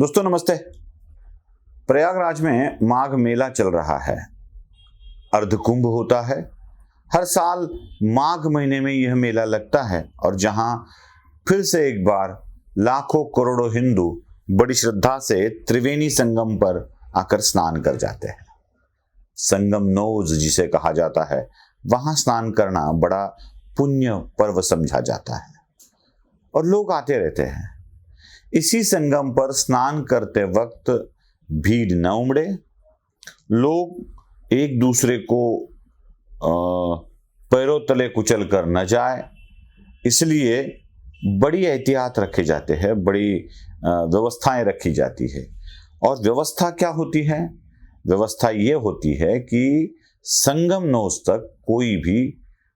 दोस्तों नमस्ते। प्रयागराज में माघ मेला चल रहा है, अर्धकुंभ होता है। हर साल माघ महीने में यह मेला लगता है और जहां फिर से एक बार लाखों करोड़ों हिंदू बड़ी श्रद्धा से त्रिवेणी संगम पर आकर स्नान कर जाते हैं। संगम नोज जिसे कहा जाता है, वहां स्नान करना बड़ा पुण्य पर्व समझा जाता है और लोग आते रहते हैं। इसी संगम पर स्नान करते वक्त भीड़ न उमड़े, लोग एक दूसरे को पैरों तले कुचल कर न जाए, इसलिए बड़ी एहतियात रखे जाते हैं, बड़ी व्यवस्थाएं रखी जाती है। और व्यवस्था क्या होती है? व्यवस्था ये होती है कि संगम नोज तक कोई भी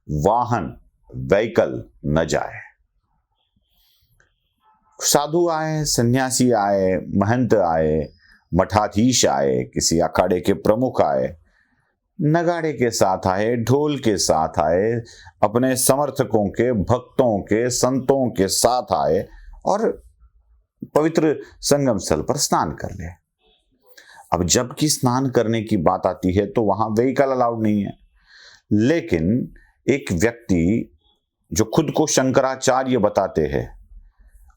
वाहन व्हीकल न जाए। साधु आए, सन्यासी आए, महंत आए, मठाधीश आए, किसी अखाड़े के प्रमुख आए, नगाड़े के साथ आए, ढोल के साथ आए, अपने समर्थकों के, भक्तों के, संतों के साथ आए और पवित्र संगम स्थल पर स्नान कर ले। अब जबकि स्नान करने की बात आती है तो वहां व्हीकल अलाउड नहीं है, लेकिन एक व्यक्ति जो खुद को शंकराचार्य बताते हैं,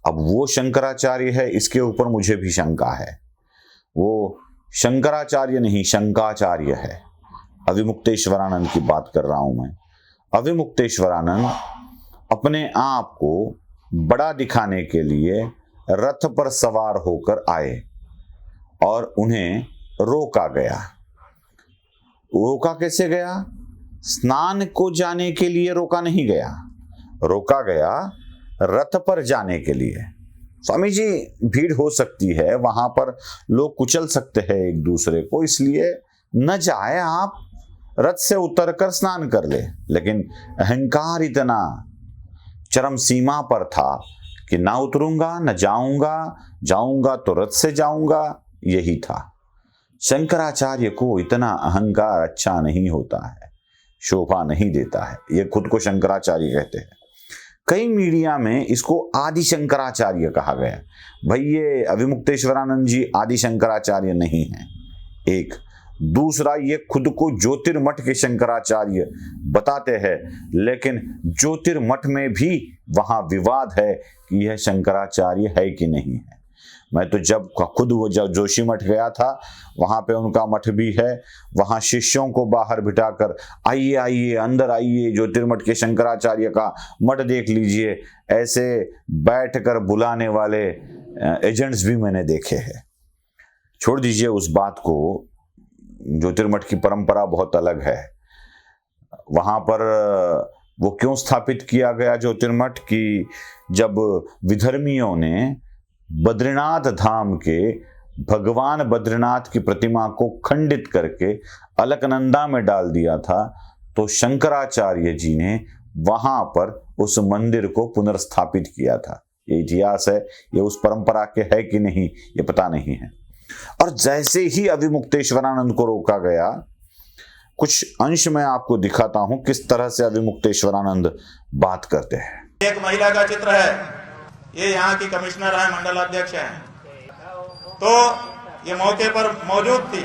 अब वो शंकराचार्य है, इसके ऊपर मुझे भी शंका है। वो शंकराचार्य नहीं, शंकाचार्य है। अविमुक्तेश्वरानंद की बात कर रहा हूं मैं। अविमुक्तेश्वरानंद अपने आप को बड़ा दिखाने के लिए रथ पर सवार होकर आए और उन्हें रोका गया। रोका कैसे गया? स्नान को जाने के लिए रोका नहीं गया, रोका गया रथ पर जाने के लिए। स्वामी जी, भीड़ हो सकती है, वहां पर लोग कुचल सकते हैं एक दूसरे को, इसलिए न जाए, आप रथ से उतरकर स्नान कर ले। लेकिन अहंकार इतना चरम सीमा पर था कि ना उतरूंगा, न जाऊंगा, जाऊंगा तो रथ से जाऊंगा, यही था। शंकराचार्य को इतना अहंकार अच्छा नहीं होता है, शोभा नहीं देता है। ये खुद को शंकराचार्य कहते हैं। कई मीडिया में इसको आदि शंकराचार्य कहा गया। भाई, ये अविमुक्तेश्वरानंद जी आदि शंकराचार्य नहीं है। एक दूसरा, ये खुद को ज्योतिर्मठ के शंकराचार्य बताते हैं, लेकिन ज्योतिर्मठ में भी वहां विवाद है कि यह शंकराचार्य है कि नहीं है। मैं तो जब खुद वो जोशी मठ गया था, वहां पे उनका मठ भी है, वहां शिष्यों को बाहर बिठाकर आइए आइए अंदर आइए, ज्योतिर्मठ के शंकराचार्य का मठ देख लीजिए, ऐसे बैठकर बुलाने वाले एजेंट्स भी मैंने देखे हैं। छोड़ दीजिए उस बात को, ज्योतिर्मठ की परंपरा बहुत अलग है। वहां पर वो क्यों स्थापित किया गया ज्योतिर्मठ कि जब विधर्मियों ने बद्रीनाथ धाम के भगवान बद्रीनाथ की प्रतिमा को खंडित करके अलकनंदा में डाल दिया था, तो शंकराचार्य जी ने वहां पर उस मंदिर को पुनर्स्थापित किया था। ये इतिहास है, ये उस परंपरा के है कि नहीं ये पता नहीं है। और जैसे ही अविमुक्तेश्वरानंद को रोका गया, कुछ अंश मैं आपको दिखाता हूं किस तरह से अविमुक्तेश्वरानंद बात करते हैं। एक महिला का चित्र है, ये यहाँ की कमिश्नर है, मंडल अध्यक्ष हैं, तो ये मौके पर मौजूद थी।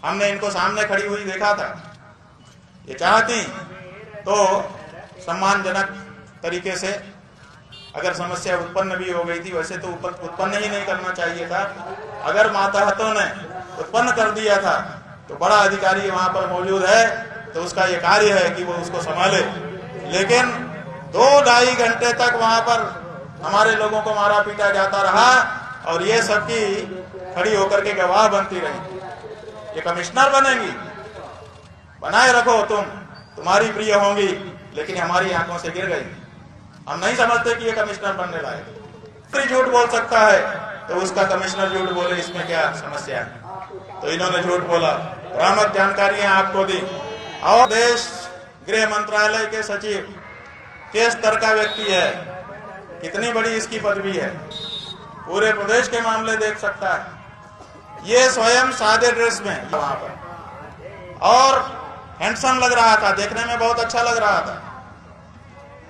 हमने इनको सामने खड़ी हुई देखा था। ये चाहती तो सम्मानजनक तरीके से, अगर समस्या उत्पन्न भी हो गई थी, वैसे तो उत्पन्न ही नहीं करना चाहिए था। अगर मातहतों ने उत्पन्न कर दिया था तो बड़ा अधिकारी वहां पर मौजूद है, तो उसका ये कार्य है कि वो उसको संभाले। लेकिन 2-2.5 घंटे तक वहां पर हमारे लोगों को मारा पीटा जाता रहा और ये सबकी खड़ी होकर के गवाह बनती रही। ये कमिश्नर बनेंगी, बनाए रखो, तुम्हारी प्रिय होंगी, लेकिन हमारी आंखों से गिर गई। हम नहीं समझते कि ये कमिश्नर बनने लायक। झूठ बोल सकता है तो उसका कमिश्नर झूठ बोले, इसमें क्या समस्या है? तो इन्होंने झूठ बोला, भ्रामक जानकारियां आपको दी। और देश गृह मंत्रालय के सचिव के स्तर का व्यक्ति है, कितनी बड़ी इसकी पदवी है, पूरे प्रदेश के मामले देख सकता है। ये स्वयं सादे ड्रेस में वहां पर, और हैंडसम लग रहा था, देखने में बहुत अच्छा लग रहा था।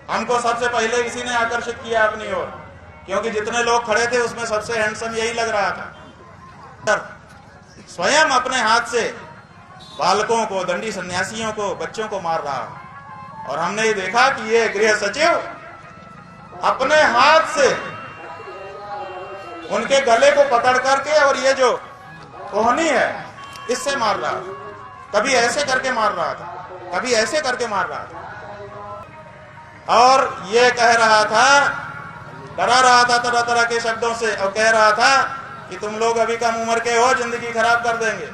हमको सबसे पहले इसी ने आकर्षित किया अपनी ओर। क्योंकि जितने लोग खड़े थे उसमें सबसे हैंडसम यही लग रहा था। स्वयं अपने हाथ से बालकों को, दंडी सन्यासियों को, बच्चों को मार रहा है। और हमने ये देखा कि ये गृह सचिव अपने हाथ से उनके गले को पकड़ करके और ये जो कोहनी है इससे मार रहा था। कभी ऐसे करके मार रहा था, कभी ऐसे करके मार रहा था, और ये कह रहा था, डरा रहा था तरह तरह के शब्दों से, और कह रहा था कि तुम लोग अभी कम उम्र के हो, जिंदगी खराब कर देंगे।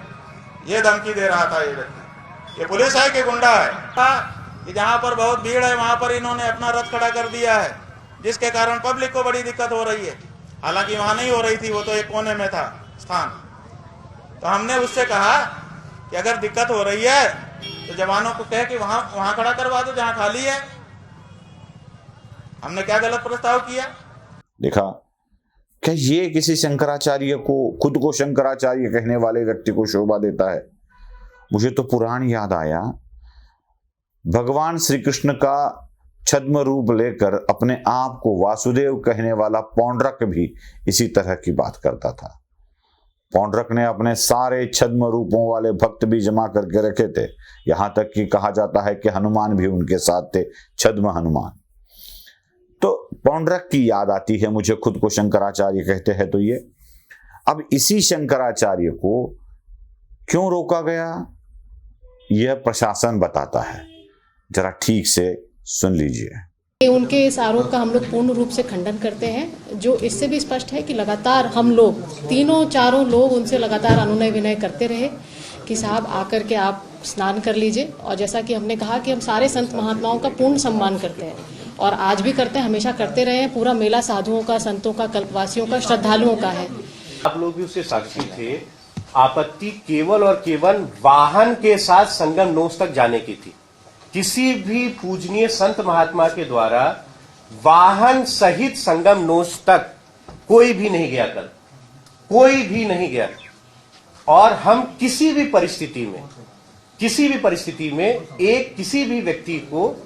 ये धमकी दे रहा था ये व्यक्ति। ये पुलिस है कि गुंडा है? कि जहां पर बहुत भीड़ है वहां पर इन्होंने अपना रथ खड़ा कर दिया है, जिसके कारण पब्लिक को बड़ी दिक्कत हो रही है। हालांकि वहां नहीं हो रही थी, वो तो एक कोने में था स्थान। तो हमने उससे कहा कि अगर दिक्कत हो रही है तो जवानों को कह कि वहां खड़ा करवा दो जहां खाली है। हमने क्या गलत प्रस्ताव किया? देखा, क्या ये किसी शंकराचार्य को, खुद को शंकराचार्य कहने वाले व्यक्ति को शोभा देता है? मुझे तो पुराण याद आया। भगवान श्री कृष्ण का छद्म रूप लेकर अपने आप को वासुदेव कहने वाला पौंड्रक भी इसी तरह की बात करता था। पौंड्रक ने अपने सारे छद्म रूपों वाले भक्त भी जमा करके रखे थे। यहां तक कि कहा जाता है कि हनुमान भी उनके साथ थे, छद्म हनुमान। तो पौंड्रक की याद आती है मुझे, खुद को शंकराचार्य कहते हैं। तो ये अब इसी शंकराचार्य को क्यों रोका गया, यह प्रशासन बताता है। जरा ठीक से सुन लीजिए। उनके इस आरोप का हम लोग पूर्ण रूप से खंडन करते हैं। जो इससे भी स्पष्ट है कि लगातार हम लोग तीनों चारों लोग उनसे लगातार अनुनय विनय करते रहे कि साहब आकर के आप स्नान कर लीजिए। और जैसा कि हमने कहा कि हम सारे संत महात्माओं का पूर्ण सम्मान करते हैं और आज भी करते हैं, हमेशा करते रहे हैं। पूरा मेला साधुओं का, संतों का, कल्पवासियों का, श्रद्धालुओं का है। आप लोग भी उससे साक्षी थे। आपत्ति केवल और केवल वाहन के साथ संगम नोस तक जाने की थी। किसी भी पूजनीय संत महात्मा के द्वारा वाहन सहित संगम नोस तक कोई भी नहीं गया, कल कोई भी नहीं गया। और हम किसी भी परिस्थिति में किसी भी व्यक्ति को,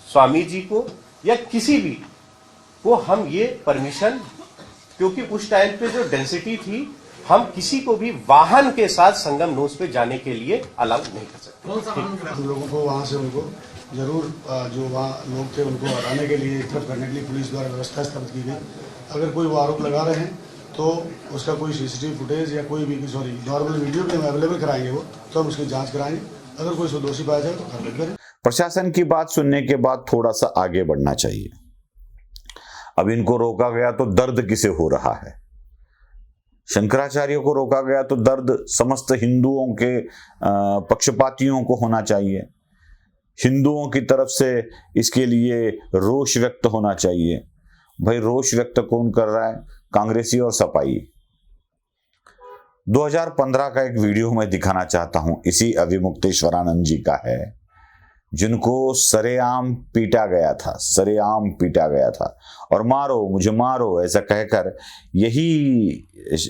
स्वामी जी को या किसी भी को हम ये परमिशन, क्योंकि उस टाइम पे जो डेंसिटी थी, हम किसी को भी वाहन के साथ संगम नोस पे जाने के लिए अलाउ नहीं कर सकते। हम लोगों को वहाँ से उनको जरूर जो वहाँ लोग थे उनको हटाने के लिए, एकत्र करने के लिए पुलिस द्वारा व्यवस्था स्थापित की गई। अगर कोई वो आरोप लगा रहे हैं तो उसका कोई सीसीटीवी फुटेज या कोई भी नॉर्मल वीडियो भी हम अवेलेबल कराएंगे, वो तो हम उसकी जाँच कराएंगे। अगर कोई दोषी पाया जाए तो कार्रवाई करें। प्रशासन की बात सुनने के बाद थोड़ा सा आगे बढ़ना चाहिए। अब इनको रोका गया तो दर्द किसे हो रहा है? शंकराचार्य को रोका गया तो दर्द समस्त हिंदुओं के पक्षपातियों को होना चाहिए। हिंदुओं की तरफ से इसके लिए रोष व्यक्त होना चाहिए। भाई, रोष व्यक्त कौन कर रहा है? कांग्रेसी और सपाई। 2015 का एक वीडियो मैं दिखाना चाहता हूं, इसी अभिमुक्तेश्वरानंद जी का है, जिनको सरेआम पीटा गया था, सरेआम पीटा गया था। और मारो मुझे मारो ऐसा कहकर यही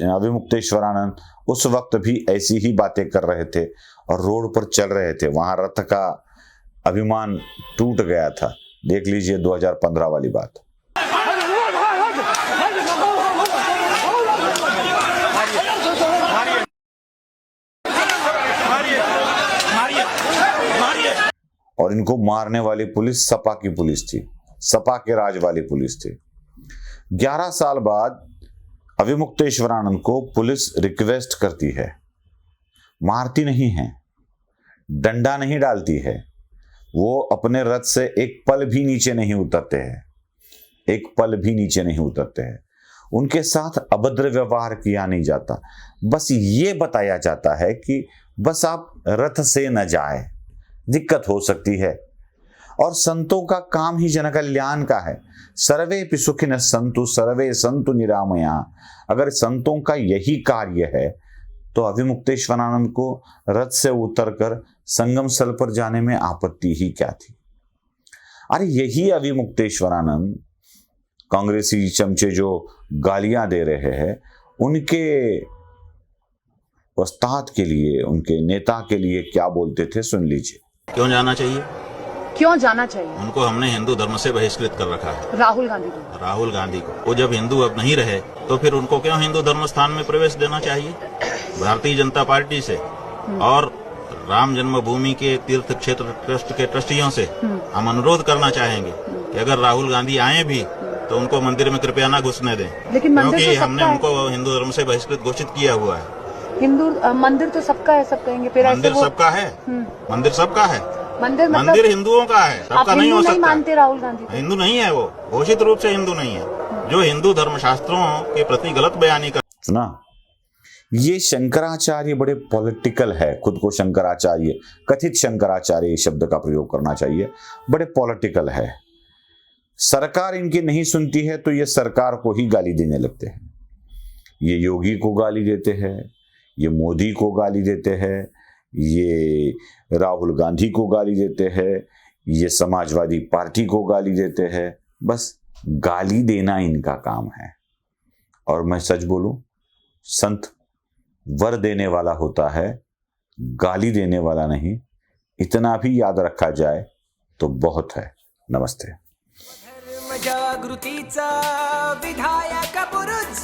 अभिमुक्तेश्वरानंद उस वक्त भी ऐसी ही बातें कर रहे थे और रोड पर चल रहे थे। वहां रथ का अभिमान टूट गया था। देख लीजिए 2015 वाली बात। और इनको मारने वाली पुलिस सपा की पुलिस थी, सपा के राज वाली पुलिस थी। 11 साल बाद अभिमुक्तेश्वरानंद को पुलिस रिक्वेस्ट करती है, मारती नहीं है, डंडा नहीं डालती है। वो अपने रथ से एक पल भी नीचे नहीं उतरते हैं, एक पल भी नीचे नहीं उतरते हैं। उनके साथ अभद्र व्यवहार किया नहीं जाता। बस ये बताया जाता है कि बस आप रथ से न जाए, दिक्कत हो सकती है। और संतों का काम ही जन कल्याण का है। सर्वे सुखिनः सन्तु सर्वे सन्तु निरामया। अगर संतों का यही कार्य है तो अभिमुक्तेश्वरानंद को रथ से उतरकर संगम स्थल पर जाने में आपत्ति ही क्या थी? अरे यही अभिमुक्तेश्वरानंद कांग्रेसी चमचे जो गालियां दे रहे हैं, उनके उस्ताद के लिए, उनके नेता के लिए क्या बोलते थे, सुन लीजिए। क्यों जाना चाहिए? क्यों जाना चाहिए? उनको हमने हिंदू धर्म से बहिष्कृत कर रखा है। राहुल गांधी को? राहुल गांधी को। वो जब हिंदू अब नहीं रहे तो फिर उनको क्यों हिंदू धर्म स्थान में प्रवेश देना चाहिए? भारतीय जनता पार्टी से और राम जन्मभूमि के तीर्थ क्षेत्र ट्रस्ट के ट्रस्टियों से हम अनुरोध करना चाहेंगे कि अगर राहुल गांधी आए भी तो उनको मंदिर में कृपया ना घुसने दें, लेकिन मंदिर क्योंकि तो हमने सबका उनको हिंदू धर्म से बहिष्कृत घोषित किया हुआ है। हिंदू मंदिर तो सबका है, सब कहेंगे फिर ऐसे मंदिर वो सबका है, मंदिर सबका है, मंदिर मतलब मंदिर हिंदुओं का है, आप सबका नहीं हिंदू हो नहीं सकता। मानते राहुल गांधी को? हिंदू नहीं है वो, घोषित रूप से हिंदू नहीं है। जो हिंदू धर्मशास्त्रों के प्रति गलत बयानी कर सुना, ये शंकराचार्य बड़े पॉलिटिकल है, खुद को शंकराचार्य, कथित शंकराचार्य शब्द का प्रयोग करना चाहिए, बड़े पॉलिटिकल है। सरकार इनकी नहीं सुनती है तो ये सरकार को ही गाली देने लगते हैं। ये योगी को गाली देते हैं, ये मोदी को गाली देते हैं, ये राहुल गांधी को गाली देते हैं, ये समाजवादी पार्टी को गाली देते हैं। बस गाली देना इनका काम है। और मैं सच बोलूं, संत वर देने वाला होता है, गाली देने वाला नहीं। इतना भी याद रखा जाए तो बहुत है। नमस्ते। जागृतीचा विधायक बुरुज